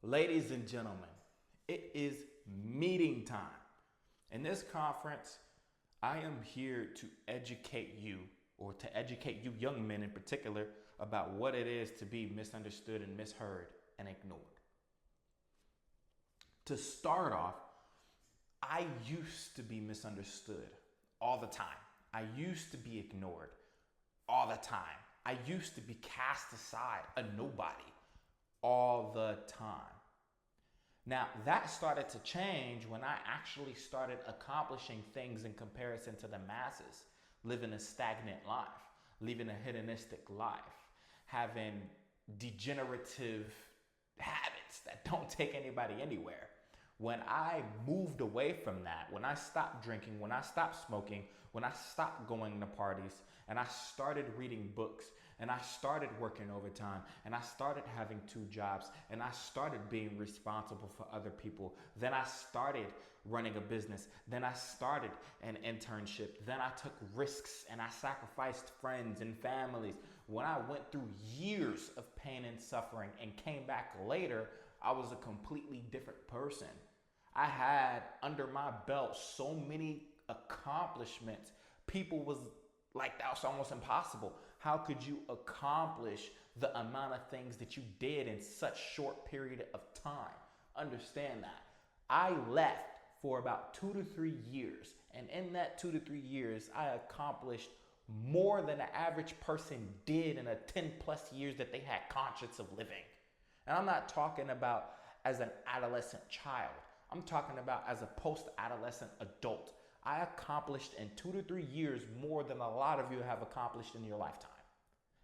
Ladies and gentlemen, it is meeting time. In this conference, I am here to educate you, or to educate you young men in particular, about what it is to be misunderstood and misheard and ignored. To start off, I used to be misunderstood all the time. I used to be ignored all the time. I used to be cast aside, a nobody, all the time. Now, that started to change when I actually started accomplishing things in comparison to the masses, living a stagnant life, living a hedonistic life, having degenerative habits that don't take anybody anywhere. When I moved away from that, when I stopped drinking, when I stopped smoking, when I stopped going to parties, and I started reading books, and I started working overtime, and I started having 2 jobs, and I started being responsible for other people, then I started running a business, then I started an internship, then I took risks, and I sacrificed friends and families. When I went through years of pain and suffering and came back later, I was a completely different person. I had under my belt so many accomplishments. People was like, that was almost impossible. How could you accomplish the amount of things that you did in such short period of time? Understand that. I left for about 2 to 3 years. And in that 2 to 3 years, I accomplished more than an average person did in the 10 plus years that they had conscience of living. And I'm not talking about as an adolescent child. I'm talking about as a post-adolescent adult. I accomplished in 2 to 3 years more than a lot of you have accomplished in your lifetime.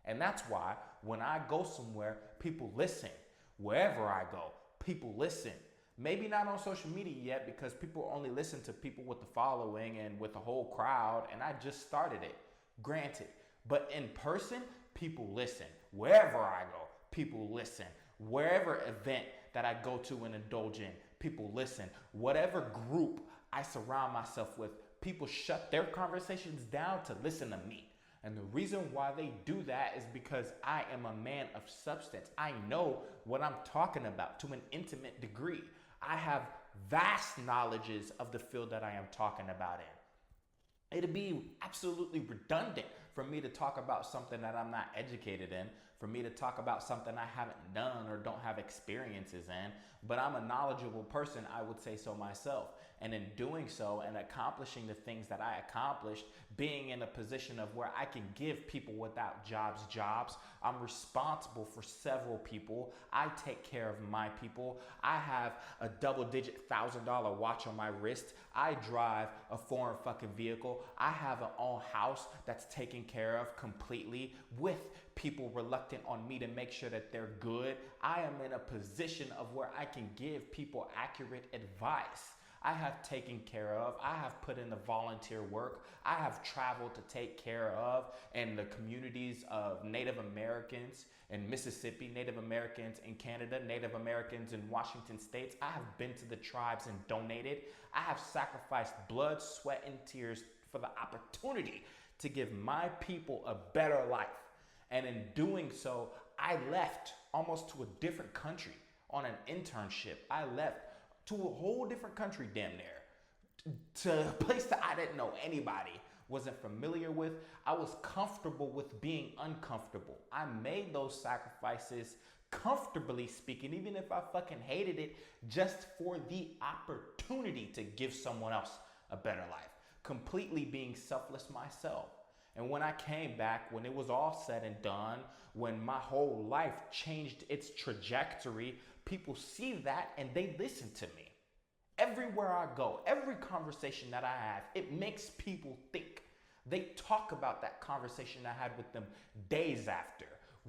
And that's why when I go somewhere, people listen. Wherever I go, people listen. Maybe not on social media yet, because people only listen to people with the following and with the whole crowd, and I just started it, granted. But in person, people listen. Wherever I go, people listen. Wherever event that I go to and indulge in, people listen. Whatever group I surround myself with, people shut their conversations down to listen to me. And the reason why they do that is because I am a man of substance. I know what I'm talking about to an intimate degree. I have vast knowledges of the field that I am talking about in. It'd be absolutely redundant for me to talk about something that I'm not educated in, for me to talk about something I haven't done or don't have experiences in, but I'm a knowledgeable person, I would say so myself. And in doing so and accomplishing the things that I accomplished, being in a position of where I can give people without jobs, I'm responsible for several people. I take care of my people. I have a double-digit $1,000 watch on my wrist. I drive a foreign fucking vehicle. I have an own house that's taken care of completely, with people reluctant on me to make sure that they're good. I am in a position of where I can give people accurate advice. I have taken care of. I have put in the volunteer work. I have traveled to take care of in the communities of Native Americans in Mississippi, Native Americans in Canada, Native Americans in Washington states. I have been to the tribes and donated. I have sacrificed blood, sweat, and tears for the opportunity to give my people a better life. And in doing so, I left almost to a different country on an internship. I left to a whole different country, damn near, to a place that I didn't know anybody, wasn't familiar with. I was comfortable with being uncomfortable. I made those sacrifices, comfortably speaking, even if I fucking hated it, just for the opportunity to give someone else a better life, completely being selfless myself. And when I came back, when it was all said and done, when my whole life changed its trajectory, people see that and they listen to me. Everywhere I go, every conversation that I have, it makes people think. They talk about that conversation I had with them days after,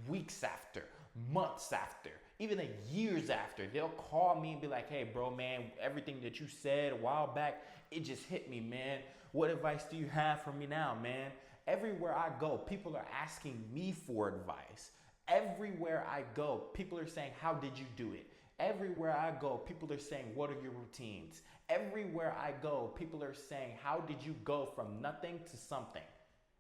weeks after, months after, even years after. They'll call me and be like, hey bro, man, everything that you said a while back, it just hit me, man. What advice do you have for me now, man? Everywhere I go, people are asking me for advice. Everywhere I go, people are saying, how did you do it? Everywhere I go, people are saying, what are your routines? Everywhere I go, people are saying, how did you go from nothing to something?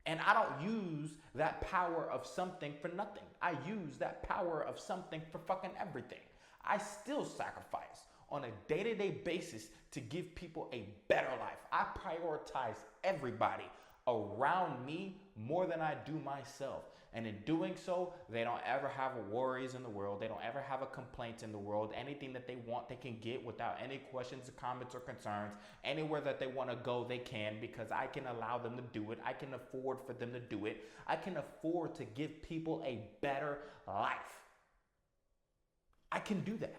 And I don't use that power of something for nothing. I use that power of something for fucking everything. I still sacrifice on a day-to-day basis to give people a better life. I prioritize everybody around me more than I do myself. And in doing so, they don't ever have worries in the world. They don't ever have a complaint in the world. Anything that they want, they can get without any questions, comments, or concerns. Anywhere that they want to go, they can, because I can allow them to do it. I can afford for them to do it. I can afford to give people a better life. I can do that.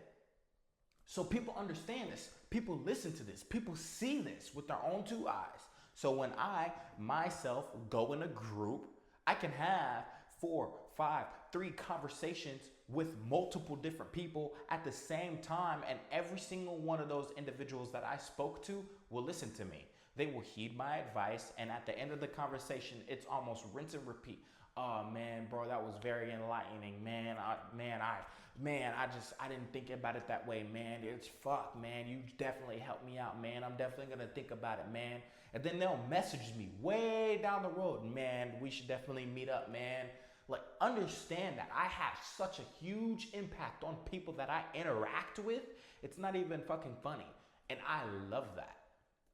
So people understand this. People listen to this. People see this with their own two eyes. So when I, myself, go in a group, I can have 4, 5, 3 conversations with multiple different people at the same time, and every single one of those individuals that I spoke to will listen to me. They will heed my advice, and at the end of the conversation, it's almost rinse and repeat. Oh man, bro, that was very enlightening, man. I didn't think about it that way, man. It's fuck, man. You definitely helped me out, man. I'm definitely gonna think about it, man. And then they'll message me way down the road, man. We should definitely meet up, man. Like, understand that I have such a huge impact on people that I interact with. It's not even fucking funny, and I love that.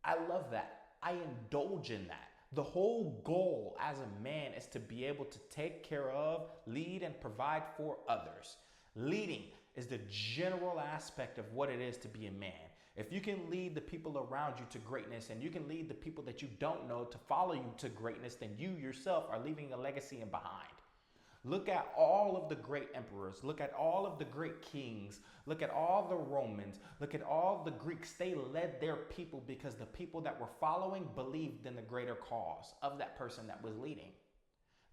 I love that. I indulge in that. The whole goal as a man is to be able to take care of, lead, and provide for others. Leading is the general aspect of what it is to be a man. If you can lead the people around you to greatness, and you can lead the people that you don't know to follow you to greatness, then you yourself are leaving a legacy behind. Look at all of the great emperors. Look at all of the great kings. Look at all the Romans. Look at all the Greeks. They led their people because the people that were following believed in the greater cause of that person that was leading.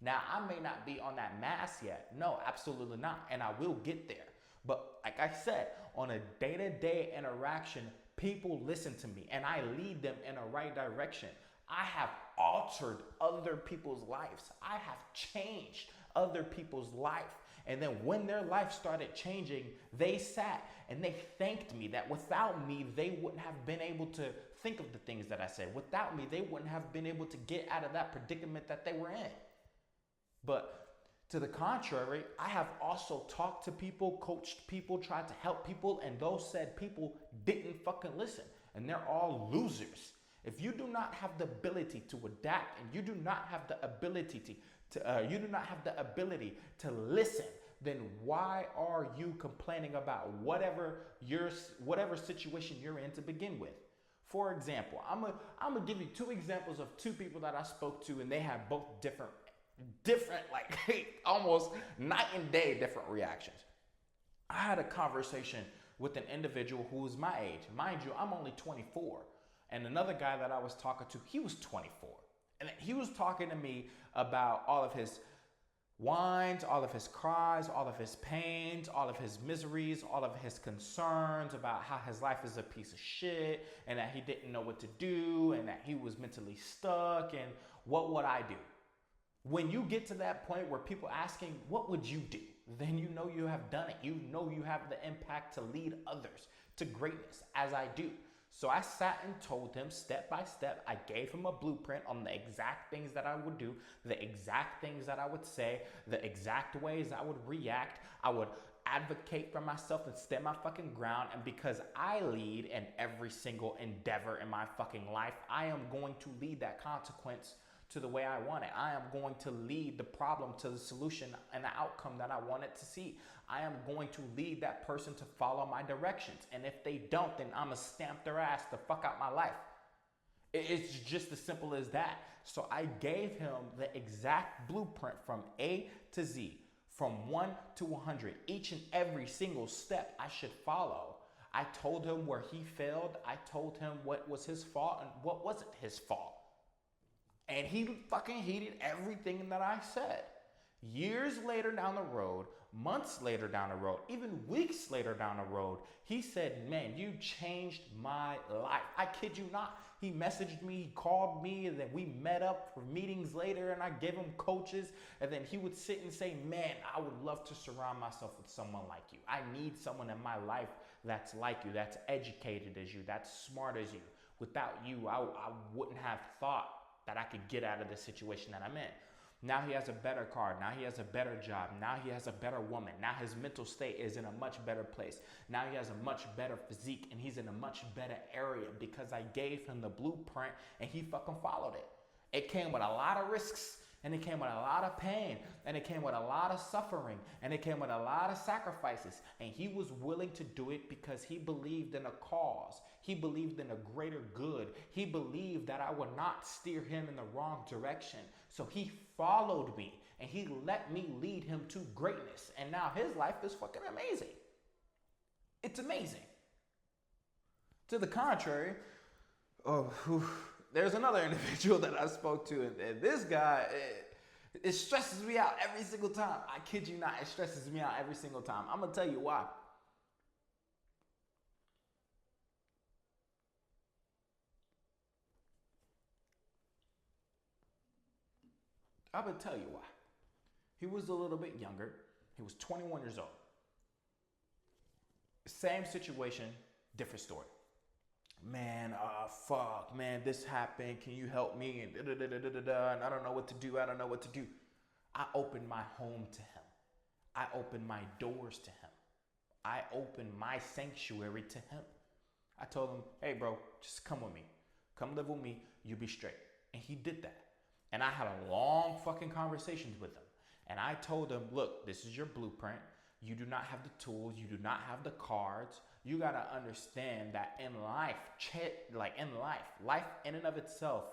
Now, I may not be on that mass yet. No, absolutely not. And I will get there. But like I said, on a day-to-day interaction, people listen to me and I lead them in a right direction. I have altered other people's lives. I have changed other people's life. And then when their life started changing, they sat and they thanked me that without me, they wouldn't have been able to think of the things that I said. Without me, they wouldn't have been able to get out of that predicament that they were in. But to the contrary, I have also talked to people, coached people, tried to help people, and those said people didn't fucking listen. And they're all losers. If you do not have the ability to adapt, and you do not have the ability to listen, then why are you complaining about whatever situation you're in to begin with? For example, I'm gonna give you 2 examples of 2 people that I spoke to, and they had both different like almost night and day different reactions. I had a conversation with an individual who was my age. Mind you, I'm only 24. And another guy that I was talking to, he was 24. And he was talking to me about all of his whines, all of his cries, all of his pains, all of his miseries, all of his concerns about how his life is a piece of shit and that he didn't know what to do and that he was mentally stuck and what would I do? When you get to that point where people asking, what would you do? Then you know you have done it. You know you have the impact to lead others to greatness as I do. So I sat and told him step by step. I gave him a blueprint on the exact things that I would do, the exact things that I would say, the exact ways I would react. I would advocate for myself and stand my fucking ground. And because I lead in every single endeavor in my fucking life, I am going to lead that consequence to the way I want it. I am going to lead the problem to the solution and the outcome that I want it to see. I am going to lead that person to follow my directions. And if they don't, then I'm going to stamp their ass the fuck out my life. It's just as simple as that. So I gave him the exact blueprint from A to Z, from 1 to 100, each and every single step I should follow. I told him where he failed. I told him what was his fault and what wasn't his fault. And he fucking heeded everything that I said. Years later down the road, months later down the road, even weeks later down the road, he said, man, you changed my life. I kid you not. He messaged me, he called me, and then we met up for meetings later, and I gave him coaches. And then he would sit and say, man, I would love to surround myself with someone like you. I need someone in my life that's like you, that's educated as you, that's smart as you. Without you, I wouldn't have thought that I could get out of the situation that I'm in. Now he has a better car. Now he has a better job. Now he has a better woman. Now his mental state is in a much better place. Now he has a much better physique and he's in a much better area because I gave him the blueprint and he fucking followed it. It came with a lot of risks and it came with a lot of pain and it came with a lot of suffering and it came with a lot of sacrifices. And he was willing to do it because he believed in a cause. He believed in a greater good. He believed that I would not steer him in the wrong direction. So he followed me and he let me lead him to greatness. And now his life is fucking amazing. It's amazing. To the contrary, there's another individual that I spoke to, and this guy, it stresses me out every single time. I kid you not, it stresses me out every single time. I'm gonna tell you why. I'm gonna tell you why. He was a little bit younger. He was 21 years old. Same situation, different story. Man, fuck, man, this happened. Can you help me? And and I don't know what to do. I don't know what to do. I opened my home to him. I opened my doors to him. I opened my sanctuary to him. I told him, hey, bro, just come with me. Come live with me. You'll be straight. And he did that. And I had a long fucking conversations with him. And I told him, look, this is your blueprint. You do not have the tools. You do not have the cards. You got to understand that in life, life in and of itself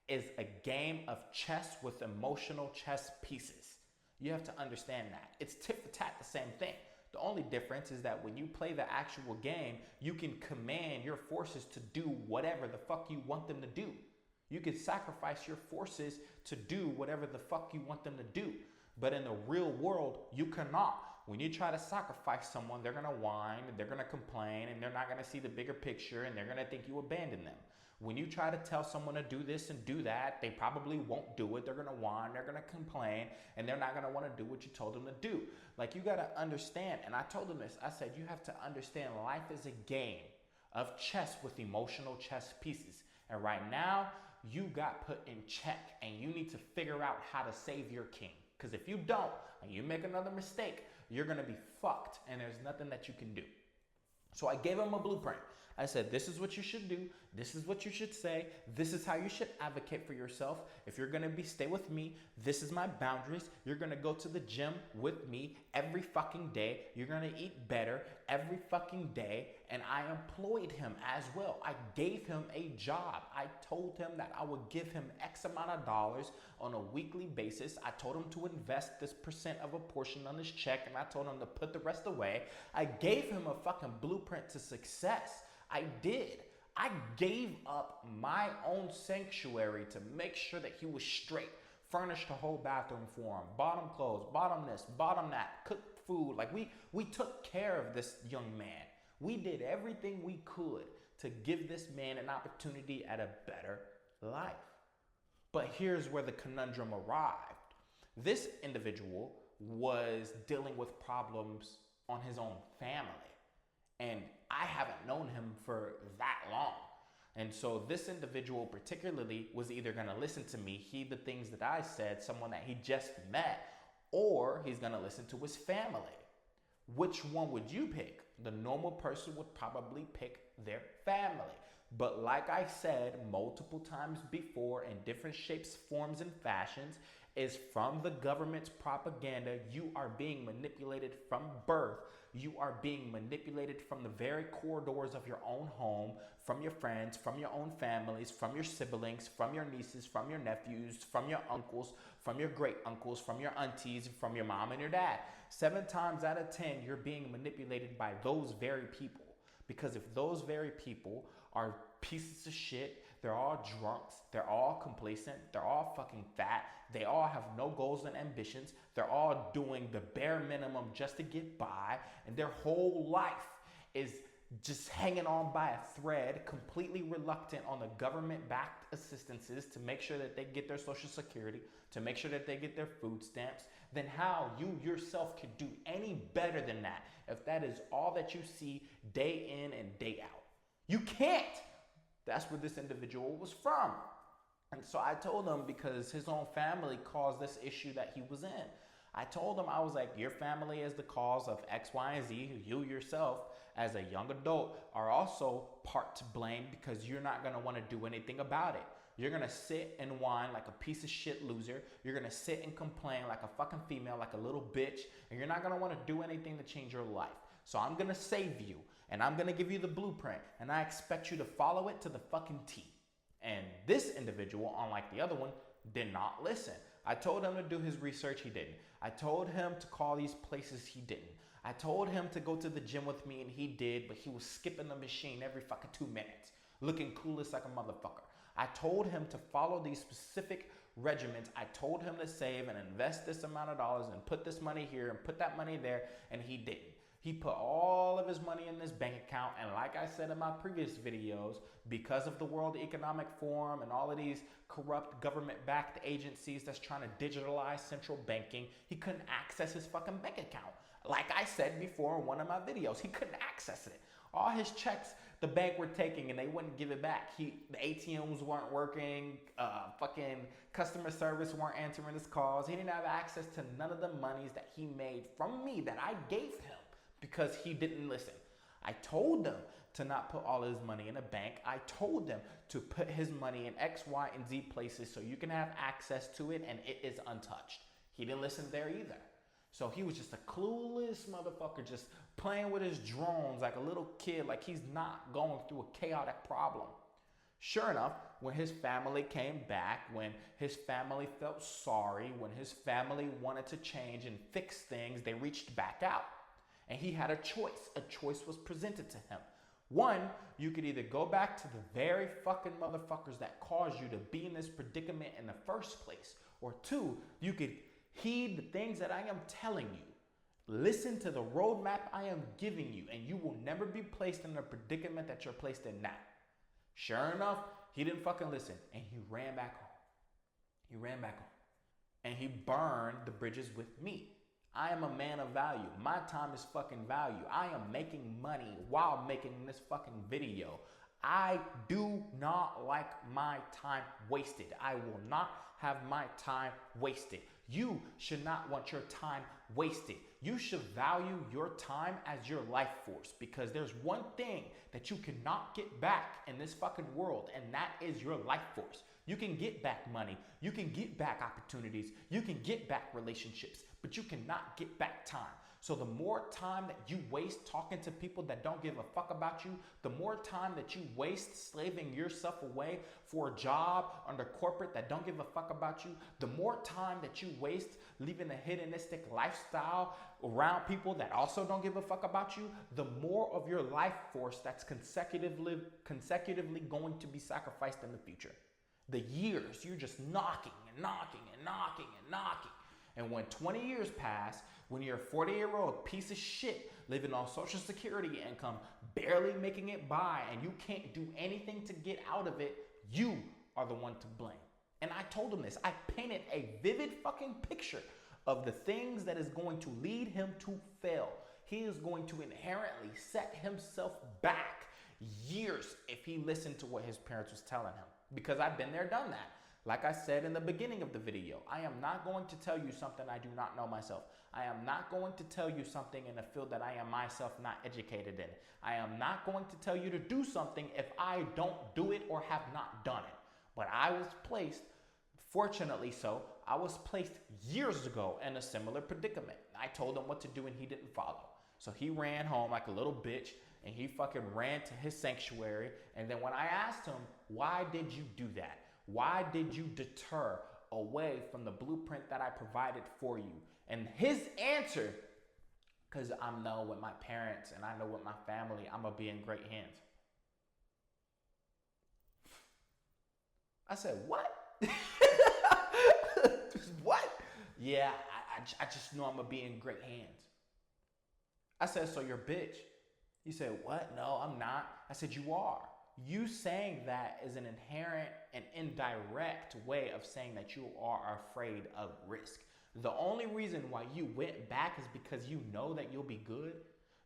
is a game of chess with emotional chess pieces. You have to understand that. It's tit for tat the same thing. The only difference is that when you play the actual game, you can command your forces to do whatever the fuck you want them to do. You can sacrifice your forces to do whatever the fuck you want them to do. But in the real world, you cannot. When you try to sacrifice someone, they're going to whine, they're going to complain, and they're not going to see the bigger picture, and they're going to think you abandoned them. When you try to tell someone to do this and do that, they probably won't do it. They're going to whine, they're going to complain, and they're not going to want to do what you told them to do. Like, you got to understand, and I told them this, I said, you have to understand life is a game of chess with emotional chess pieces. And right now, you got put in check, and you need to figure out how to save your king. Because if you don't, and you make another mistake, you're going to be fucked, and there's nothing that you can do. So I gave him a blueprint. I said, this is what you should do. This is what you should say. This is how you should advocate for yourself. If you're going to stay with me, this is my boundaries. You're going to go to the gym with me every fucking day. You're going to eat better every fucking day. And I employed him as well. I gave him a job. I told him that I would give him X amount of dollars on a weekly basis. I told him to invest this percent of a portion on his check, and I told him to put the rest away. I gave him a fucking blueprint to success. I did. I gave up my own sanctuary to make sure that he was straight. Furnished a whole bathroom for him. Bought him clothes, bought him this, bought him that, cooked food. Like we took care of this young man. We did everything we could to give this man an opportunity at a better life. But here's where the conundrum arrived. This individual was dealing with problems on his own family. And I haven't known him for that long. And so this individual particularly was either going to listen to me, heed the things that I said, someone that he just met, or he's going to listen to his family. Which one would you pick? The normal person would probably pick their family. But like I said multiple times before in different shapes, forms, and fashions, is from the government's propaganda. You are being manipulated from birth. You are being manipulated from the very corridors of your own home, from your friends, from your own families, from your siblings, from your nieces, from your nephews, from your uncles, from your great uncles, from your aunties, from your mom and your dad. 7 times out of 10, you're being manipulated by those very people. Because if those very people are pieces of shit, they're all drunks, they're all complacent, they're all fucking fat, they all have no goals and ambitions, they're all doing the bare minimum just to get by, and their whole life is just hanging on by a thread, completely reluctant on the government-backed assistances to make sure that they get their Social Security, to make sure that they get their food stamps, then how you yourself could do any better than that if that is all that you see day in and day out? You can't. That's where this individual was from. And so I told him, because his own family caused this issue that he was in. I told him, I was like, your family is the cause of X, Y, and Z. You yourself, as a young adult, are also part to blame, because you're not going to want to do anything about it. You're going to sit and whine like a piece of shit loser. You're going to sit and complain like a fucking female, like a little bitch. And you're not going to want to do anything to change your life. So I'm going to save you. And I'm going to give you the blueprint. And I expect you to follow it to the fucking T. And this individual, unlike the other one, did not listen. I told him to do his research. He didn't. I told him to call these places. He didn't. I told him to go to the gym with me, and he did, but he was skipping the machine every fucking 2 minutes, looking coolest like a motherfucker. I told him to follow these specific regimens. I told him to save and invest this amount of dollars and put this money here and put that money there, and he didn't. He put all of his money in this bank account, and like I said in my previous videos, because of the World Economic Forum and all of these corrupt government-backed agencies that's trying to digitalize central banking, he couldn't access his fucking bank account. Like I said before in one of my videos, he couldn't access it. All his checks the bank were taking, and they wouldn't give it back. The ATMs weren't working, fucking customer service weren't answering his calls. He didn't have access to none of the monies that he made from me that I gave him, because he didn't listen. I told them to not put all his money in a bank. I told them to put his money in X, Y, and Z places so you can have access to it and it is untouched. He didn't listen there either. So he was just a clueless motherfucker, just playing with his drones like a little kid, like he's not going through a chaotic problem. Sure enough, when his family came back, when his family felt sorry, when his family wanted to change and fix things, they reached back out. And he had a choice. A choice was presented to him. One, you could either go back to the very fucking motherfuckers that caused you to be in this predicament in the first place. Or two, you could heed the things that I am telling you. Listen to the roadmap I am giving you, and you will never be placed in the predicament that you're placed in now. Sure enough, he didn't fucking listen, and he ran back home. He ran back home. And he burned the bridges with me. I am a man of value. My time is fucking value. I am making money while making this fucking video. I do not like my time wasted. I will not have my time wasted. You should not want your time wasted. You should value your time as your life force, because there's one thing that you cannot get back in this fucking world, and that is your life force. You can get back money. You can get back opportunities. You can get back relationships, but you cannot get back time. So the more time that you waste talking to people that don't give a fuck about you, the more time that you waste slaving yourself away for a job under corporate that don't give a fuck about you, the more time that you waste living a hedonistic lifestyle around people that also don't give a fuck about you, the more of your life force that's consecutively going to be sacrificed in the future. The years, you're just knocking and knocking and knocking and knocking. And when 20 years pass, when you're a 40-year-old piece of shit living on Social Security income, barely making it by, and you can't do anything to get out of it, you are the one to blame. And I told him this. I painted a vivid fucking picture of the things that is going to lead him to fail. He is going to inherently set himself back years if he listened to what his parents was telling him. Because I've been there, done that. Like I said in the beginning of the video, I am not going to tell you something I do not know myself. I am not going to tell you something in a field that I am myself not educated in. I am not going to tell you to do something if I don't do it or have not done it. But I was placed, fortunately so, I was placed years ago in a similar predicament. I told him what to do and he didn't follow. So he ran home like a little bitch and he fucking ran to his sanctuary. And then when I asked him, why did you do that? Why did you deter away from the blueprint that I provided for you? And his answer, because I know with my parents and I know with my family, I'm going to be in great hands. I said, what? What? Yeah, I just know I'm going to be in great hands. I said, so you're a bitch. He said, what? No, I'm not. I said, you are. You saying that is an inherent and indirect way of saying that you are afraid of risk. The only reason why you went back is because you know that you'll be good.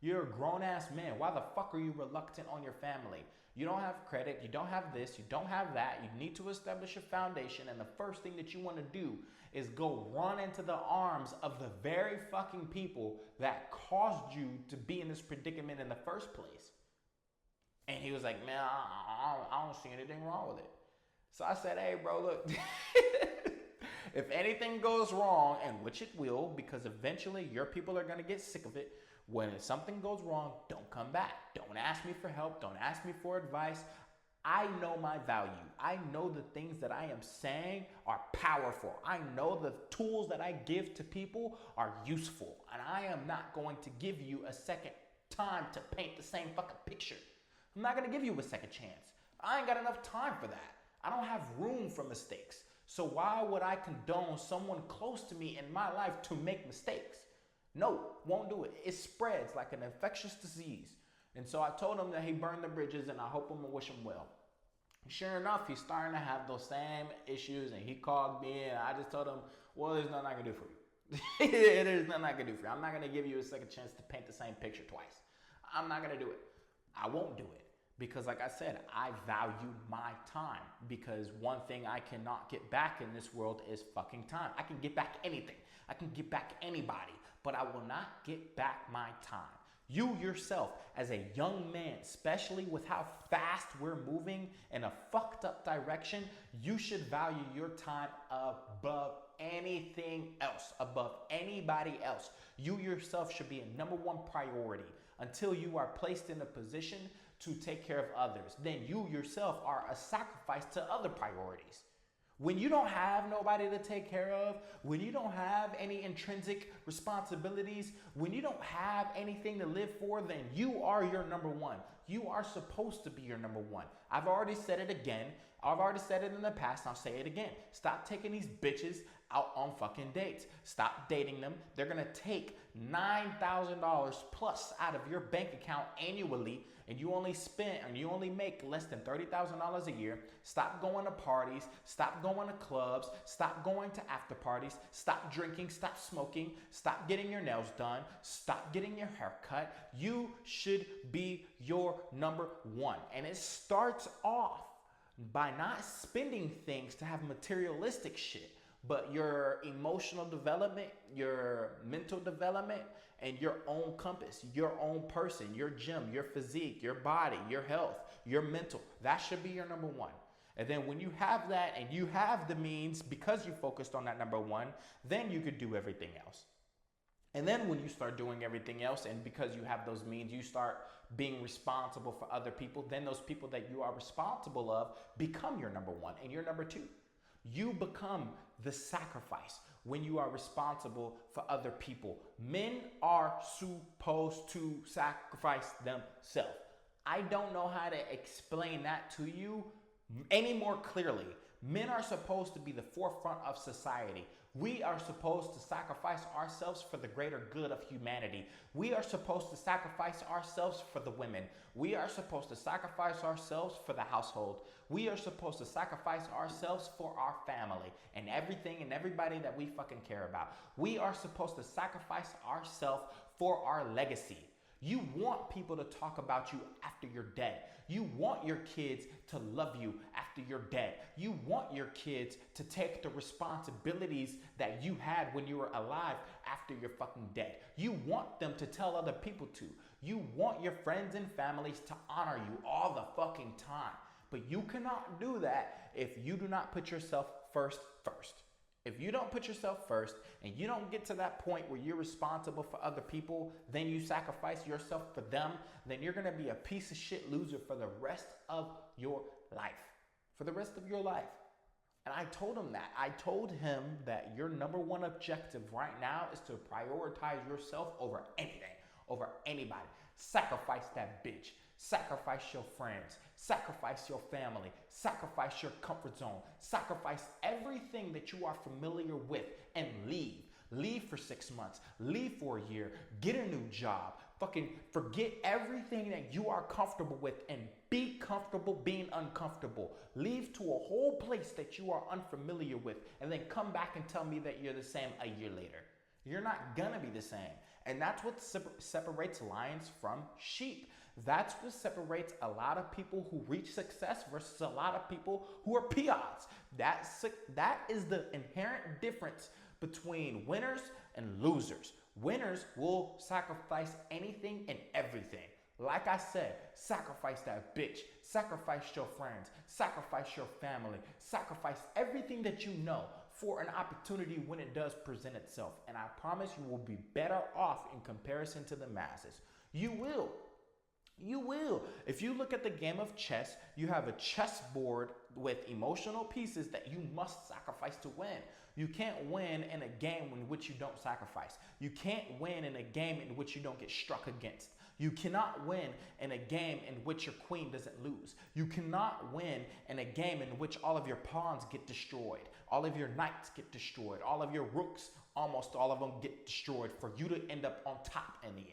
You're a grown-ass man. Why the fuck are you reluctant on your family? You don't have credit. You don't have this. You don't have that. You need to establish a foundation. And the first thing that you want to do is go run into the arms of the very fucking people that caused you to be in this predicament in the first place. And he was like, man, I don't see anything wrong with it. So I said, hey, bro, look, if anything goes wrong, and which it will, because eventually your people are going to get sick of it, when something goes wrong, don't come back. Don't ask me for help. Don't ask me for advice. I know my value. I know the things that I am saying are powerful. I know the tools that I give to people are useful. And I am not going to give you a second time to paint the same fucking picture. I'm not going to give you a second chance. I ain't got enough time for that. I don't have room for mistakes. So why would I condone someone close to me in my life to make mistakes? No, won't do it. It spreads like an infectious disease. And so I told him that he burned the bridges, and I hope him and wish him well. Sure enough, he's starting to have those same issues, and he called me, and I just told him, well, there's nothing I can do for you. There's nothing I can do for you. I'm not going to give you a second chance to paint the same picture twice. I'm not going to do it. I won't do it. Because like I said, I value my time, because one thing I cannot get back in this world is fucking time. I can get back anything. I can get back anybody, but I will not get back my time. You yourself, as a young man, especially with how fast we're moving in a fucked up direction, you should value your time above anything else, above anybody else. You yourself should be a number one priority until you are placed in a position to take care of others. Then you yourself are a sacrifice to other priorities. When you don't have nobody to take care of, when you don't have any intrinsic responsibilities, when you don't have anything to live for, then you are your number one. You are supposed to be your number one. I've already said it again. I've already said it in the past. I'll say it again. Stop taking these bitches out on fucking dates. Stop dating them. They're going to take $9,000 plus out of your bank account annually, and you only make less than $30,000 a year. Stop going to parties. Stop going to clubs. Stop going to after parties. Stop drinking. Stop smoking. Stop getting your nails done. Stop getting your hair cut. You should be your number one. And it starts off by not spending things to have materialistic shit, but your emotional development, your mental development, and your own compass, your own person, your gym, your physique, your body, your health, your mental. That should be your number one. And then when you have that and you have the means, because you focused on that number one, then you could do everything else. And then when you start doing everything else, and because you have those means, you start being responsible for other people, then those people that you are responsible of become your number one and your number two. You become the sacrifice when you are responsible for other people. Men are supposed to sacrifice themselves. I don't know how to explain that to you any more clearly. Men are supposed to be the forefront of society. We are supposed to sacrifice ourselves for the greater good of humanity. We are supposed to sacrifice ourselves for the women. We are supposed to sacrifice ourselves for the household. We are supposed to sacrifice ourselves for our family and everything and everybody that we fucking care about. We are supposed to sacrifice ourselves for our legacy. You want people to talk about you after you're dead. You want your kids to love you after you're dead. You want your kids to take the responsibilities that you had when you were alive after you're fucking dead. You want them to tell other people to. You want your friends and families to honor you all the fucking time. But you cannot do that if you do not put yourself first. If you don't put yourself first and you don't get to that point where you're responsible for other people, then you sacrifice yourself for them, then you're going to be a piece of shit loser for the rest of your life. For the rest of your life. And I told him that. I told him that your number one objective right now is to prioritize yourself over anything, over anybody. Sacrifice that bitch. Sacrifice your friends. Sacrifice your family. Sacrifice your comfort zone. Sacrifice everything that you are familiar with and leave. Leave for 6 months. Leave for a year. Get a new job. Fucking forget everything that you are comfortable with and be comfortable being uncomfortable. Leave to a whole place that you are unfamiliar with and then come back and tell me that you're the same a year later. You're not gonna be the same. And that's what separates lions from sheep. That's what separates a lot of people who reach success versus a lot of people who are peons. That is the inherent difference between winners and losers. Winners will sacrifice anything and everything. Like I said, sacrifice that bitch, sacrifice your friends, sacrifice your family, sacrifice everything that you know for an opportunity when it does present itself. And I promise you will be better off in comparison to the masses. You will. You will. If you look at the game of chess, you have a chessboard with emotional pieces that you must sacrifice to win. You can't win in a game in which you don't sacrifice. You can't win in a game in which you don't get struck against. You cannot win in a game in which your queen doesn't lose. You cannot win in a game in which all of your pawns get destroyed. All of your knights get destroyed. All of your rooks, almost all of them get destroyed for you to end up on top in the end.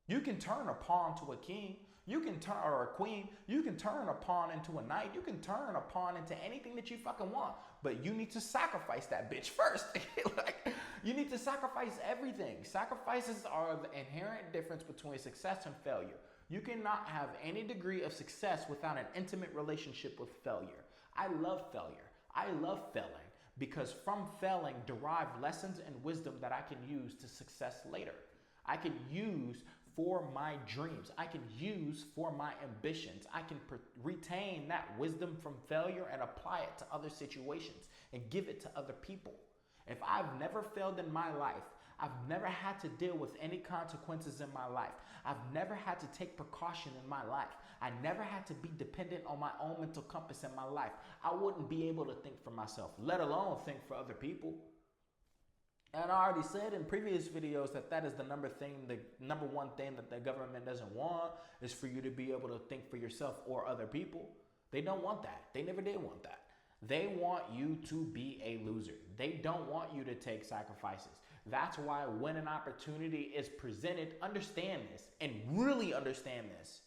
You can turn a pawn to a king. You can turn, or a queen. You can turn a pawn into a knight. You can turn a pawn into anything that you fucking want. But you need to sacrifice that bitch first. Like, you need to sacrifice everything. Sacrifices are the inherent difference between success and failure. You cannot have any degree of success without an intimate relationship with failure. I love failure. I love failing because from failing derive lessons and wisdom that I can use to success later. I can use for my dreams. I can use for my ambitions. I can retain that wisdom from failure and apply it to other situations and give it to other people. If I've never failed in my life, I've never had to deal with any consequences in my life. I've never had to take precaution in my life. I never had to be dependent on my own mental compass in my life. I wouldn't be able to think for myself, let alone think for other people. And I already said in previous videos that is the number one thing that the government doesn't want is for you to be able to think for yourself or other people. They don't want that. They never did want that. They want you to be a loser. They don't want you to take sacrifices. That's why when an opportunity is presented, understand this and really understand this.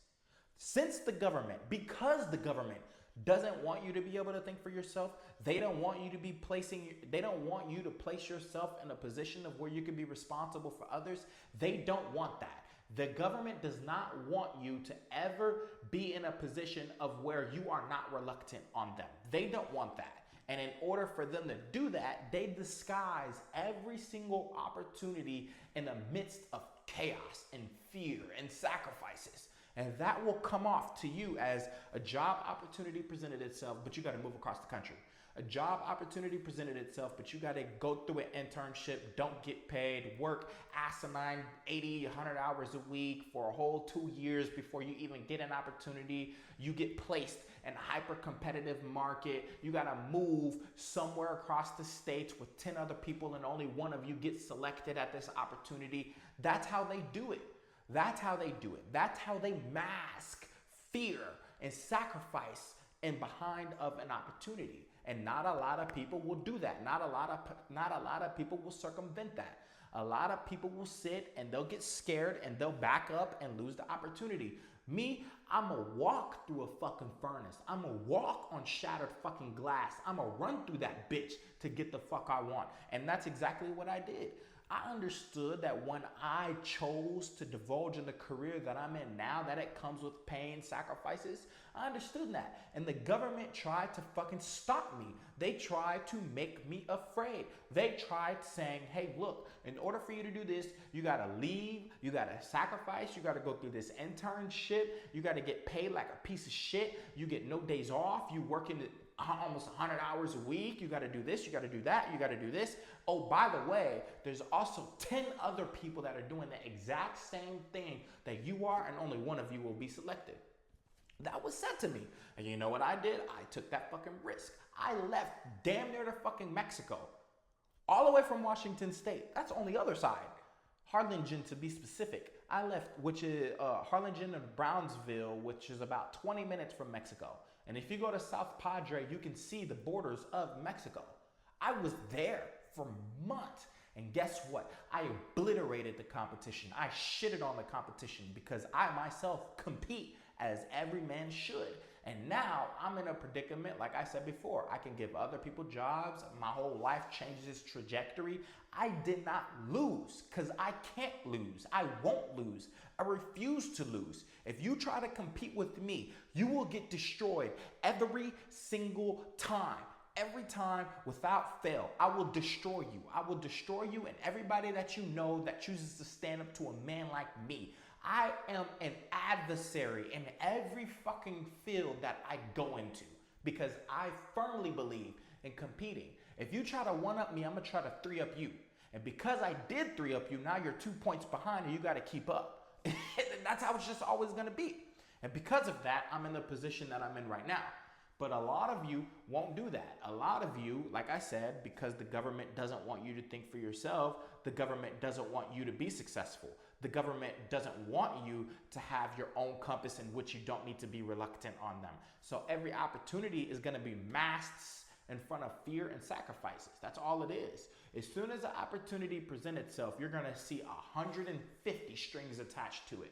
Because the government doesn't want you to be able to think for yourself, they don't want you to place yourself in a position of where you can be responsible for others. They don't want that. The government does not want you to ever be in a position of where you are not reluctant on them. They don't want that. And in order for them to do that, they disguise every single opportunity in the midst of chaos and fear and sacrifices. And that will come off to you as a job opportunity presented itself, but you got to move across the country. A job opportunity presented itself, but you got to go through an internship, don't get paid, work asinine 80, 100 hours a week for a whole 2 years before you even get an opportunity. You get placed in a hyper-competitive market. You got to move somewhere across the states with 10 other people and only one of you gets selected at this opportunity. That's how they do it. That's how they do it. That's how they mask fear and sacrifice in behind of an opportunity. And not a lot of people will do that. Not a lot of people will circumvent that. A lot of people will sit and they'll get scared and they'll back up and lose the opportunity. Me, I'ma walk through a fucking furnace. I'ma walk on shattered fucking glass. I'ma run through that bitch to get the fuck I want. And that's exactly what I did. I understood that when I chose to divulge in the career that I'm in now, that it comes with pain, sacrifices. I understood that. And the government tried to fucking stop me. They tried to make me afraid. They tried saying, hey, look, in order for you to do this, you got to leave, you got to sacrifice, you got to go through this internship, you got to get paid like a piece of shit, you get no days off, you work in almost 100 hours a week, you got to do this, you got to do that, you got to do this. Oh, by the way, there's also 10 other people that are doing the exact same thing that you are, and only one of you will be selected. That was said to me. And you know what I did? I took that fucking risk. I left damn near to fucking Mexico. All the way from Washington State. That's on the other side. Harlingen to be specific. I left, which is Harlingen and Brownsville, which is about 20 minutes from Mexico. And if you go to South Padre, you can see the borders of Mexico. I was there for months. And guess what? I obliterated the competition. I shitted on the competition because I myself compete as every man should. And now I'm in a predicament, like I said before, I can give other people jobs. My whole life changes its trajectory. I did not lose because I can't lose. I won't lose. I refuse to lose. If you try to compete with me, you will get destroyed every single time. Every time without fail, I will destroy you. I will destroy you and everybody that you know that chooses to stand up to a man like me. I am an adversary in every fucking field that I go into because I firmly believe in competing. If you try to one up me, I'm gonna try to three up you. And because I did three up you, now you're 2 points behind and you gotta keep up. That's how it's just always gonna be. And because of that, I'm in the position that I'm in right now. But a lot of you won't do that. A lot of you, like I said, because the government doesn't want you to think for yourself, the government doesn't want you to be successful. The government doesn't want you to have your own compass in which you don't need to be reluctant on them. So every opportunity is going to be masks in front of fear and sacrifices. That's all it is. As soon as the opportunity presents itself, you're going to see 150 strings attached to it.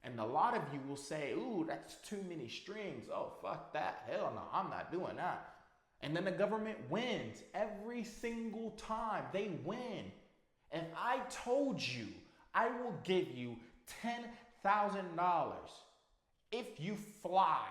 And a lot of you will say, ooh, that's too many strings. Oh, fuck that. Hell no, I'm not doing that. And then the government wins every single time. They win. If I told you I will give you $10,000 if you fly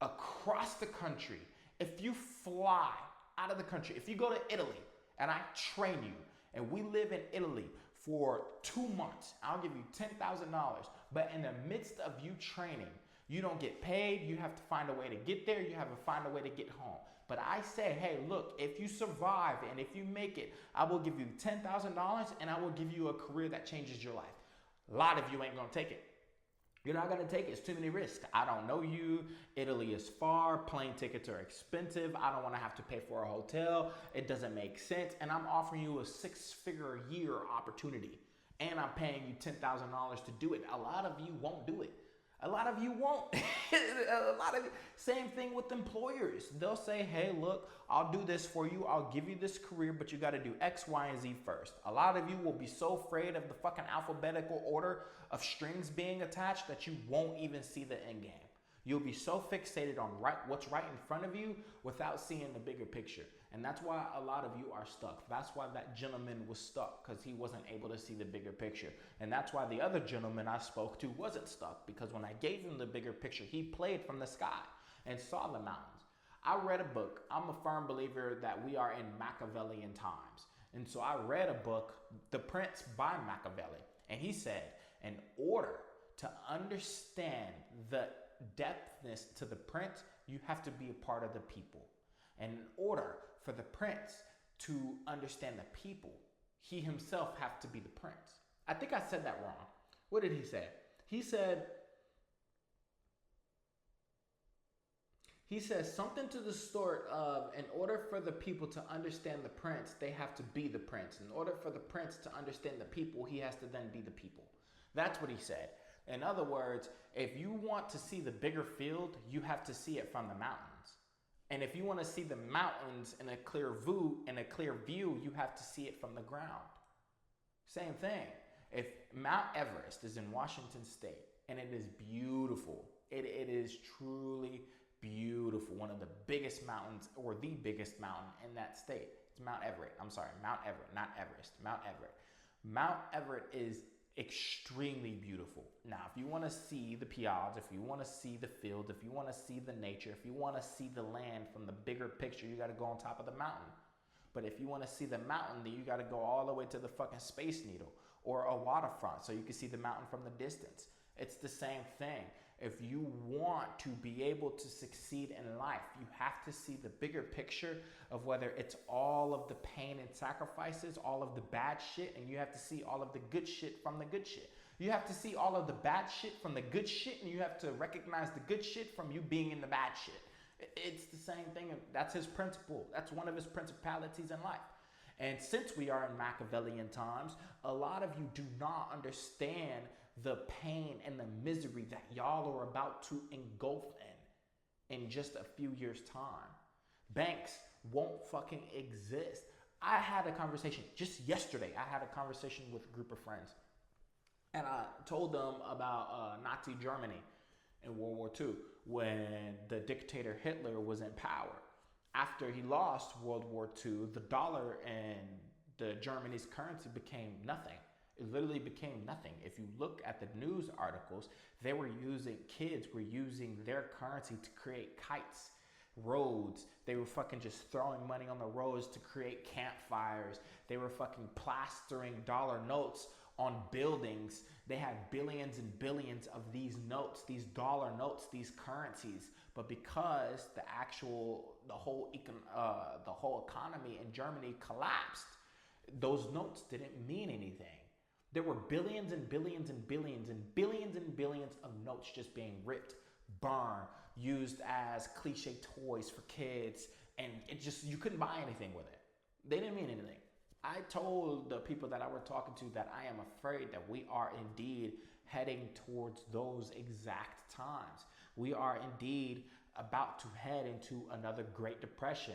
across the country, if you fly out of the country, if you go to Italy and I train you and we live in Italy for 2 months, I'll give you $10,000. But in the midst of you training, you don't get paid. You have to find a way to get there. You have to find a way to get home. But I say, hey, look, if you survive and if you make it, I will give you $10,000 and I will give you a career that changes your life. A lot of you ain't going to take it. You're not going to take it. It's too many risks. I don't know you. Italy is far. Plane tickets are expensive. I don't want to have to pay for a hotel. It doesn't make sense. And I'm offering you a 6-figure a year opportunity. And I'm paying you $10,000 to do it. A lot of you won't do it. A lot of you won't. Same thing with employers. They'll say, hey, look, I'll do this for you. I'll give you this career, but you got to do X, Y, and Z first. A lot of you will be so afraid of the fucking alphabetical order of strings being attached that you won't even see the end game. You'll be so fixated on what's right in front of you without seeing the bigger picture. And that's why a lot of you are stuck. That's why that gentleman was stuck, because he wasn't able to see the bigger picture. And that's why the other gentleman I spoke to wasn't stuck, because when I gave him the bigger picture, he played from the sky and saw the mountains. I read a book. I'm a firm believer that we are in Machiavellian times. And so I read a book, The Prince by Machiavelli. And he said, in order to understand the depthness to the prince, you have to be a part of the people. And in order for the prince to understand the people, he himself has to be the prince. I think I said that wrong. What did he say? He said something to the sort of, in order for the people to understand the prince, they have to be the prince. In order for the prince to understand the people, he has to then be the people. That's what he said. In other words, if you want to see the bigger field, you have to see it from the mountains. And if you want to see the mountains in a clear view, you have to see it from the ground. Same thing. If Mount Everest is in Washington State, and it is beautiful, it is truly beautiful. One of the biggest mountains, or the biggest mountain in that state. It's Mount Everett. I'm sorry, Mount Everett, not Everest. Mount Everett. Mount Everett is extremely beautiful. Now, if you want to see the Piads, if you want to see the fields, if you want to see the nature, if you want to see the land from the bigger picture, you got to go on top of the mountain. But if you want to see the mountain, then you got to go all the way to the fucking Space Needle or a waterfront so you can see the mountain from the distance. It's the same thing. If you want to be able to succeed in life, you have to see the bigger picture of whether it's all of the pain and sacrifices, all of the bad shit, and you have to see all of the good shit from the good shit. You have to see all of the bad shit from the good shit, and you have to recognize the good shit from you being in the bad shit. It's the same thing. That's his principle. That's one of his principalities in life. And since we are in Machiavellian times, a lot of you do not understand the pain and the misery that y'all are about to engulf in just a few years' time. Banks won't fucking exist. I had a conversation just yesterday. I had a conversation with a group of friends, and I told them about Nazi Germany. in World War II when the dictator Hitler was in power. After he lost World War II, the dollar and the Germany's currency became nothing. It literally became nothing. If you look at the news articles, kids were using their currency to create kites, roads. They were fucking just throwing money on the roads to create campfires. They were fucking plastering dollar notes on buildings. They had billions and billions of these notes, these dollar notes, these currencies. But because the whole economy in Germany collapsed, those notes didn't mean anything. There were billions and billions and billions and billions and billions of notes just being ripped, burned, used as cliche toys for kids, and you couldn't buy anything with it. They didn't mean anything. I told the people that I were talking to that I am afraid that we are indeed heading towards those exact times. We are indeed about to head into another Great Depression.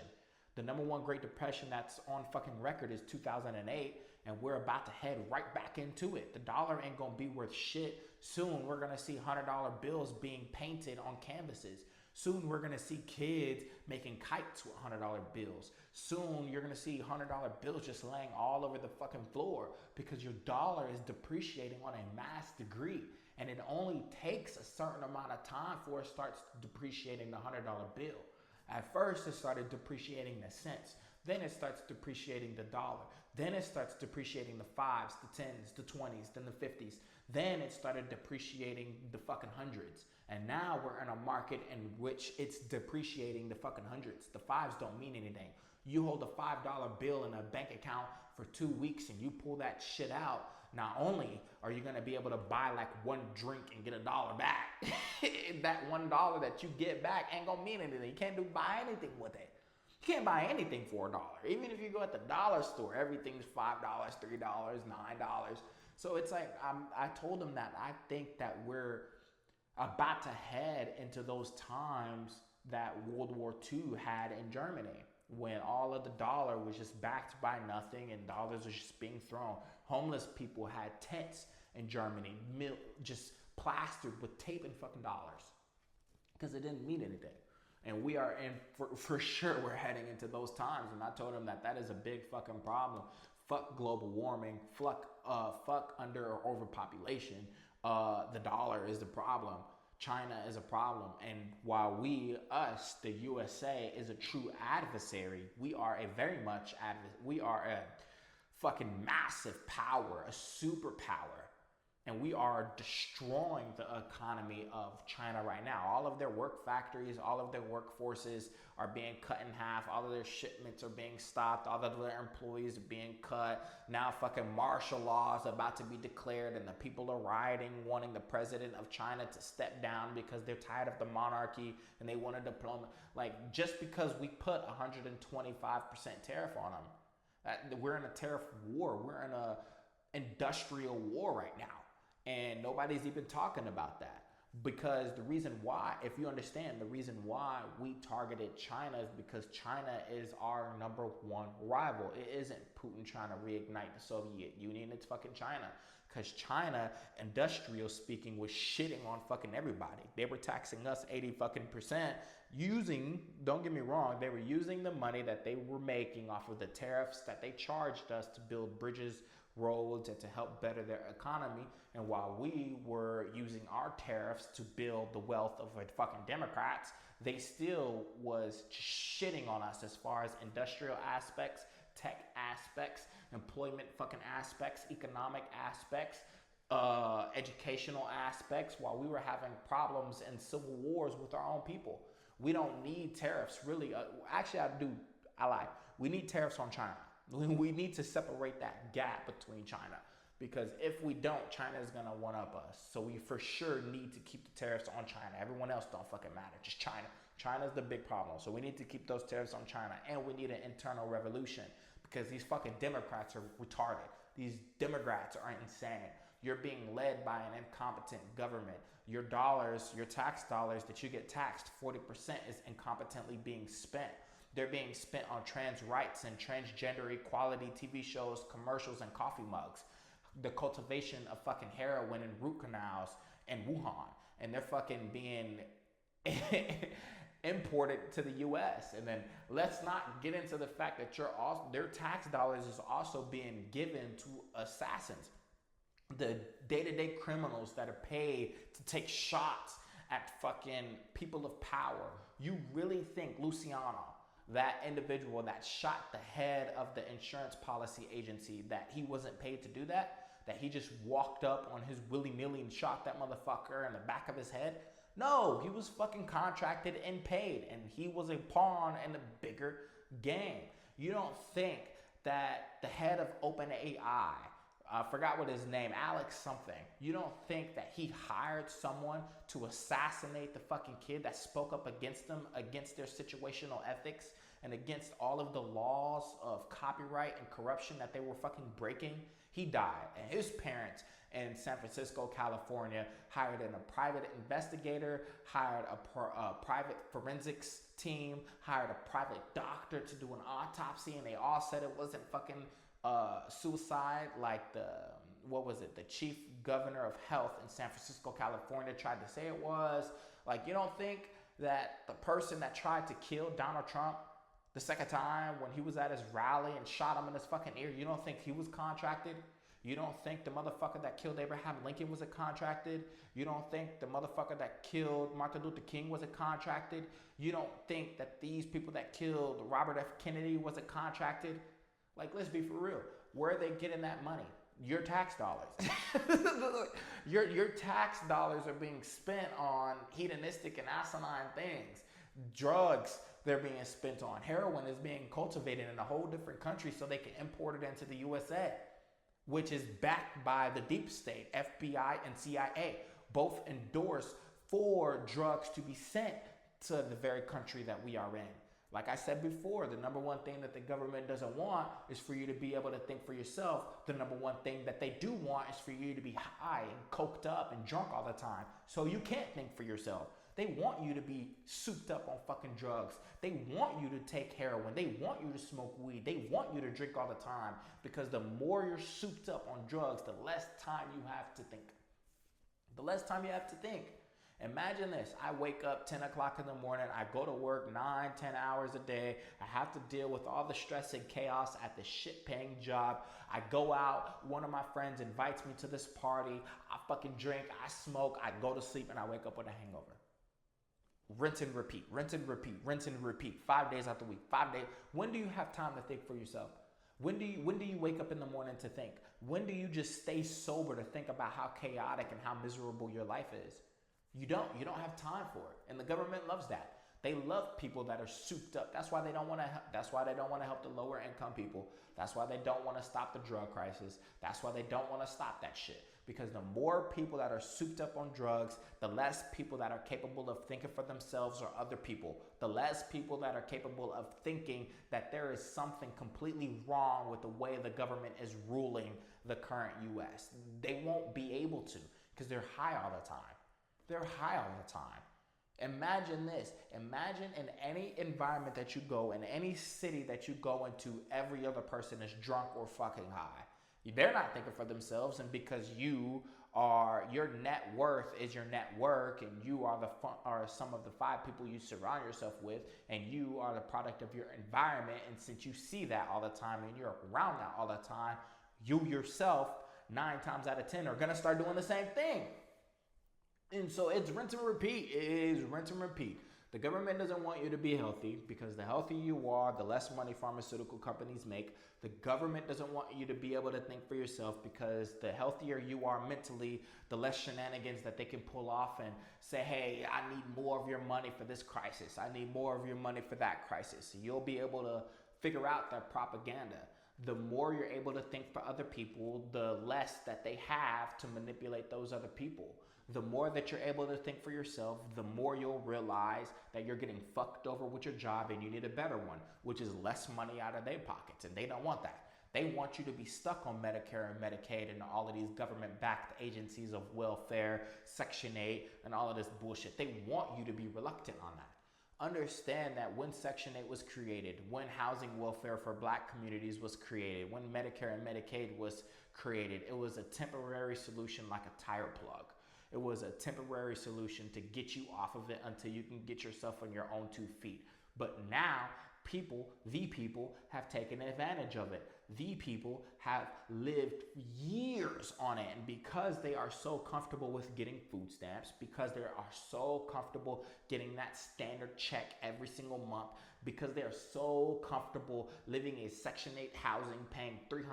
The number one Great Depression that's on fucking record is 2008, and we're about to head right back into it. The dollar ain't gonna be worth shit. Soon we're gonna see $100 bills being painted on canvases. Soon we're gonna see kids making kites with $100 bills. Soon you're gonna see $100 bills just laying all over the fucking floor because your dollar is depreciating on a mass degree. And it only takes a certain amount of time before it starts depreciating the $100 bill. At first, it started depreciating the cents. Then it starts depreciating the dollar. Then it starts depreciating the fives, the tens, the 20s, then the 50s. Then it started depreciating the fucking hundreds. And now we're in a market in which it's depreciating the fucking hundreds. The fives don't mean anything. You hold a $5 bill in a bank account for 2 weeks and you pull that shit out. Not only are you going to be able to buy like one drink and get $1 back, that $1 that you get back ain't going to mean anything. You can't buy anything with it. You can't buy anything for $1. Even if you go at the dollar store, everything's $5, $3, $9. So it's like, I told them that I think that we're about to head into those times that World War II had in Germany, when all of the dollar was just backed by nothing and dollars was just being thrown. Homeless people had tents in Germany, just plastered with tape and fucking dollars because it didn't mean anything. And we are for sure, we're heading into those times. And I told him that is a big fucking problem. Fuck global warming, fuck under or overpopulation. The dollar is the problem. China is a problem. And while the USA, is a true adversary, we are we are a fucking massive power, a superpower. And we are destroying the economy of China right now. All of their work factories, all of their workforces are being cut in half. All of their shipments are being stopped. All of their employees are being cut. Now fucking martial law is about to be declared and the people are rioting, wanting the president of China to step down because they're tired of the monarchy and they want a diploma. Like, just because we put 125% tariff on them. We're in a tariff war. We're in a industrial war right now. And nobody's even talking about that, because the reason why, if you understand the reason why we targeted China, is because China is our number one rival. It isn't Putin trying to reignite the Soviet Union. It's fucking China, because China, industrial speaking, was shitting on fucking everybody. They were taxing us 80% using, don't get me wrong, they were using the money that they were making off of the tariffs that they charged us to build bridges, roads, and to help better their economy. And while we were using our tariffs to build the wealth of fucking Democrats, they still was shitting on us as far as industrial aspects, tech aspects, employment fucking aspects, economic aspects, educational aspects, while we were having problems and civil wars with our own people. We don't need tariffs, really. I lie. We need tariffs on China. We need to separate that gap between China, because if we don't, China is going to one-up us. So we for sure need to keep the tariffs on China. Everyone else don't fucking matter, just China. China's the big problem. So we need to keep those tariffs on China, and we need an internal revolution, because these fucking Democrats are retarded. These Democrats are insane. You're being led by an incompetent government. Your dollars, your tax dollars that you get taxed, 40% is incompetently being spent. They're being spent on trans rights and transgender equality TV shows, commercials, and coffee mugs. The cultivation of fucking heroin and root canals in Wuhan. and they're fucking being imported to the US. And then let's not get into the fact that their tax dollars is also being given to assassins, the day-to-day criminals that are paid to take shots at fucking people of power. You really think Luciano, that individual that shot the head of the insurance policy agency, that he wasn't paid to do that? That he just walked up on his willy-nilly and shot that motherfucker in the back of his head? No, he was fucking contracted and paid, and he was a pawn in the bigger game. You don't think that the head of OpenAI, I forgot what his name, Alex something. You don't think that he hired someone to assassinate the fucking kid that spoke up against them, against their situational ethics, and against all of the laws of copyright and corruption that they were fucking breaking? He died, and his parents in San Francisco, California, hired in a private investigator, hired a private forensics team, hired a private doctor to do an autopsy, and they all said it wasn't fucking suicide like the chief governor of health in San Francisco, California tried to say it was. Like, you don't think that the person that tried to kill Donald Trump the second time when he was at his rally and shot him in his fucking ear, you don't think he was contracted? You don't think the motherfucker that killed Abraham Lincoln was contracted? You don't think the motherfucker that killed Martin Luther King was contracted? You don't think that these people that killed Robert F. Kennedy was contracted? Like, let's be for real. Where are they getting that money? Your tax dollars. your tax dollars are being spent on hedonistic and asinine things. Drugs, they're being spent on. Heroin is being cultivated in a whole different country so they can import it into the USA, which is backed by the deep state, FBI and CIA, both endorse for drugs to be sent to the very country that we are in. Like I said before, the number one thing that the government doesn't want is for you to be able to think for yourself. The number one thing that they do want is for you to be high and coked up and drunk all the time, so you can't think for yourself. They want you to be souped up on fucking drugs. They want you to take heroin. They want you to smoke weed. They want you to drink all the time, because the more you're souped up on drugs, the less time you have to think. The less time you have to think. Imagine this. I wake up 10 o'clock in the morning. I go to work 9, 10 hours a day. I have to deal with all the stress and chaos at the shit-paying job. I go out. One of my friends invites me to this party. I fucking drink. I smoke. I go to sleep, and I wake up with a hangover. Rinse and repeat, rinse and repeat, rinse and repeat. 5 days out the week, 5 days. When do you have time to think for yourself? When do you wake up in the morning to think? When do you just stay sober to think about how chaotic and how miserable your life is? You don't have time for it. And the government loves that. They love people that are souped up. That's why they don't want to help the lower income people. That's why they don't want to stop the drug crisis. That's why they don't want to stop that shit. Because the more people that are souped up on drugs, the less people that are capable of thinking for themselves or other people. The less people that are capable of thinking that there is something completely wrong with the way the government is ruling the current US. They won't be able to, because they're high all the time. They're high all the time. Imagine this. Imagine in any environment that you go, in any city that you go into, every other person is drunk or fucking high. They're not thinking for themselves, and because your net worth is your network, and you are some of the 5 people you surround yourself with, and you are the product of your environment, and since you see that all the time and you're around that all the time, you yourself 9 times out of 10 are gonna start doing the same thing. And so it's rinse and repeat. It is rinse and repeat. The government doesn't want you to be healthy, because the healthier you are, the less money pharmaceutical companies make. The government doesn't want you to be able to think for yourself, because the healthier you are mentally, the less shenanigans that they can pull off and say, hey, I need more of your money for this crisis. I need more of your money for that crisis. You'll be able to figure out their propaganda. The more you're able to think for other people, the less that they have to manipulate those other people. The more that you're able to think for yourself, the more you'll realize that you're getting fucked over with your job and you need a better one, which is less money out of their pockets. And they don't want that. They want you to be stuck on Medicare and Medicaid and all of these government-backed agencies of welfare, Section 8, and all of this bullshit. They want you to be reluctant on that. Understand that when Section 8 was created, when housing welfare for Black communities was created, when Medicare and Medicaid was created, it was a temporary solution like a tire plug. It was a temporary solution to get you off of it until you can get yourself on your own 2 feet. But now the people have taken advantage of it. The people have lived years on it. And because they are so comfortable with getting food stamps, because they are so comfortable getting that standard check every single month, because they are so comfortable living in Section 8 housing, paying $300,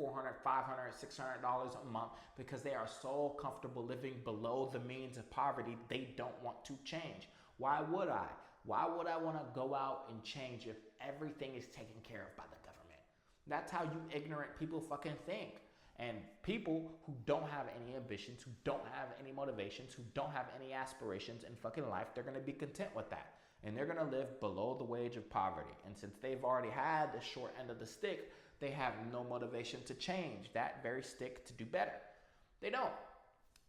$400, $500, $600 a month, because they are so comfortable living below the means of poverty, they don't want to change. Why would I? Why would I want to go out and change if everything is taken care of by the government? That's how you ignorant people fucking think. And people who don't have any ambitions, who don't have any motivations, who don't have any aspirations in fucking life, they're going to be content with that. And they're going to live below the wage of poverty. And since they've already had the short end of the stick, they have no motivation to change that very stick to do better. They don't.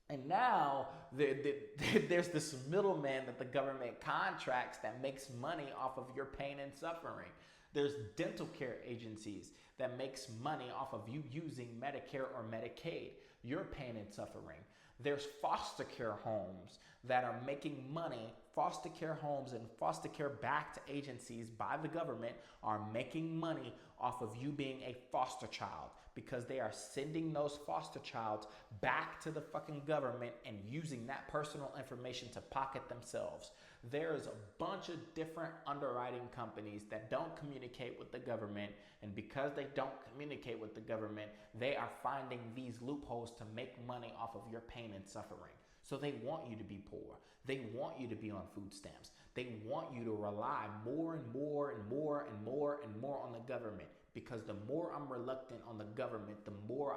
And now there's this middleman that the government contracts that makes money off of your pain and suffering. There's dental care agencies that makes money off of you using Medicare or Medicaid, your pain and suffering. There's foster care homes that are making money. Foster care homes and foster care backed agencies by the government are making money off of you being a foster child, because they are sending those foster childs back to the fucking government and using that personal information to pocket themselves. There's a bunch of different underwriting companies that don't communicate with the government, and because they don't communicate with the government, they are finding these loopholes to make money off of your pain and suffering. So they want you to be poor. They want you to be on food stamps. They want you to rely more and more and more and more and more on the government, because the more I'm reluctant on the government, the more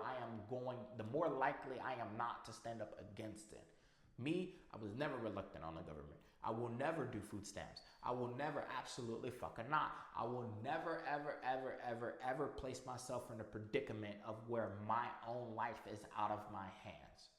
likely I am not to stand up against it. Me, I was never reluctant on the government. I will never do food stamps. I will never, absolutely fucking not. I will never, ever, ever, ever, ever place myself in a predicament of where my own life is out of my hands.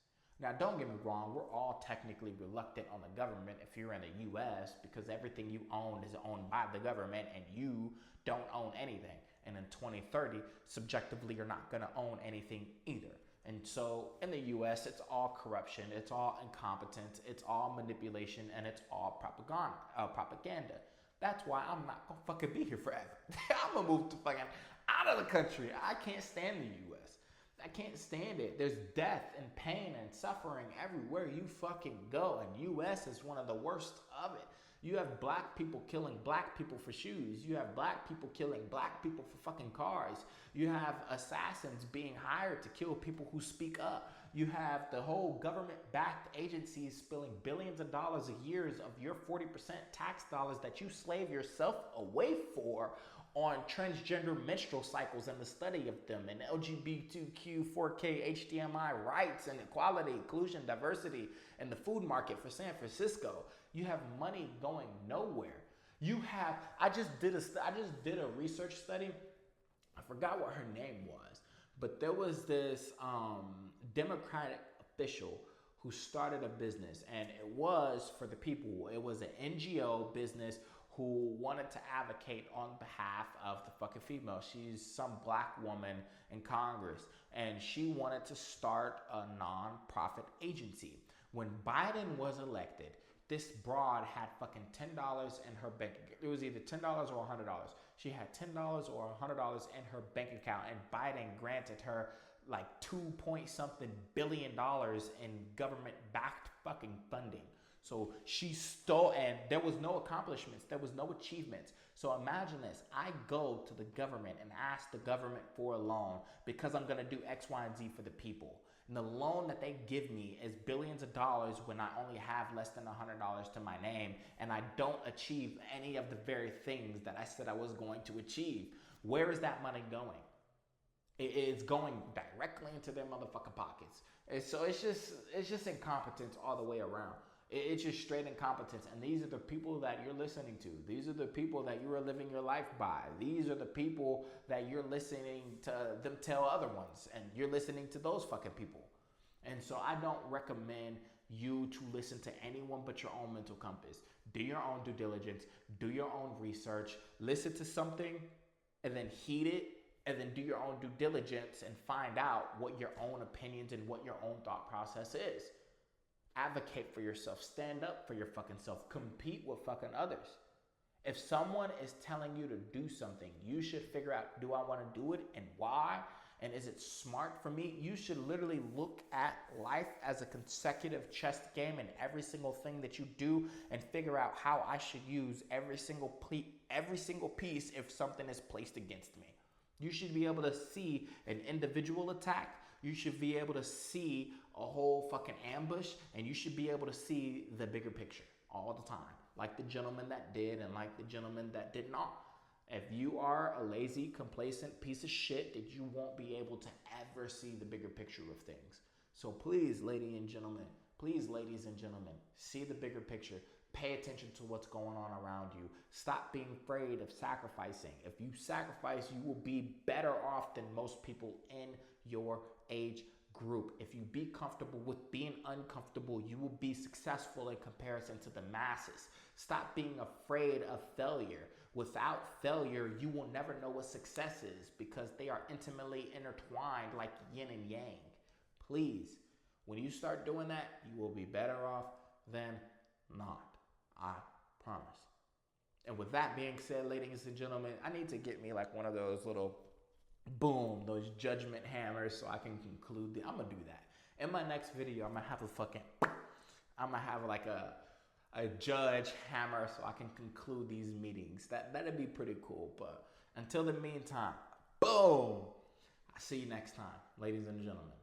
Now, don't get me wrong, we're all technically reluctant on the government if you're in the US, because everything you own is owned by the government and you don't own anything. And in 2030, subjectively, you're not going to own anything either. And so in the US, it's all corruption, it's all incompetence, it's all manipulation, and it's all propaganda. That's why I'm not going to fucking be here forever. I'm going to move to fucking out of the country. I can't stand the US. I can't stand it. There's death and pain and suffering everywhere you fucking go. And US is one of the worst of it. You have black people killing black people for shoes. You have black people killing black people for fucking cars. You have assassins being hired to kill people who speak up. You have the whole government-backed agencies spilling billions of dollars a year of your 40% tax dollars that you slave yourself away for on transgender menstrual cycles and the study of them, and LGBTQ, 4K, HDMI rights and equality, inclusion, diversity, and the food market for San Francisco. You have money going nowhere. I just did a research study. I forgot what her name was, but there was this Democratic official who started a business, and it was for the people. It was an NGO business who wanted to advocate on behalf of the fucking female. She's some black woman in Congress, and she wanted to start a non-profit agency. When Biden was elected, this broad had fucking $10 in her bank account. It was either $10 or $100. She had $10 or $100 in her bank account, and Biden granted her like $2 billion in government-backed fucking funding. So she stole, and there was no accomplishments. There was no achievements. So imagine this. I go to the government and ask the government for a loan because I'm going to do X, Y, and Z for the people. And the loan that they give me is billions of dollars when I only have less than $100 to my name, and I don't achieve any of the very things that I said I was going to achieve. Where is that money going? It's going directly into their motherfucking pockets. And so it's just incompetence all the way around. It's just straight incompetence. And these are the people that you're listening to. These are the people that you are living your life by. These are the people that you're listening to them tell other ones. And you're listening to those fucking people. And so I don't recommend you to listen to anyone but your own mental compass. Do your own due diligence. Do your own research. Listen to something and then heed it. And then do your own due diligence and find out what your own opinions and what your own thought process is. Advocate for yourself. Stand up for your fucking self. Compete with fucking others. If someone is telling you to do something, you should figure out, do I want to do it and why? And is it smart for me? You should literally look at life as a consecutive chess game, and every single thing that you do, and figure out how I should use every single piece if something is placed against me. You should be able to see an individual attack. You should be able to see a whole fucking ambush, and you should be able to see the bigger picture all the time, like the gentleman that did and like the gentleman that did not. If you are a lazy, complacent piece of shit, that you won't be able to ever see the bigger picture of things. So please, ladies and gentlemen, see the bigger picture. Pay attention to what's going on around you. Stop being afraid of sacrificing. If you sacrifice, you will be better off than most people in your age group. If you be comfortable with being uncomfortable, you will be successful in comparison to the masses. Stop being afraid of failure. Without failure, you will never know what success is, because they are intimately intertwined like yin and yang. Please, when you start doing that, you will be better off than not. I promise. And with that being said, ladies and gentlemen, I need to get me like one of those little those judgment hammers so I can conclude. I'm gonna do that. In my next video, I'm gonna have like a judge hammer so I can conclude these meetings. That'd be pretty cool. But until the meantime, boom. I'll see you next time, ladies and gentlemen.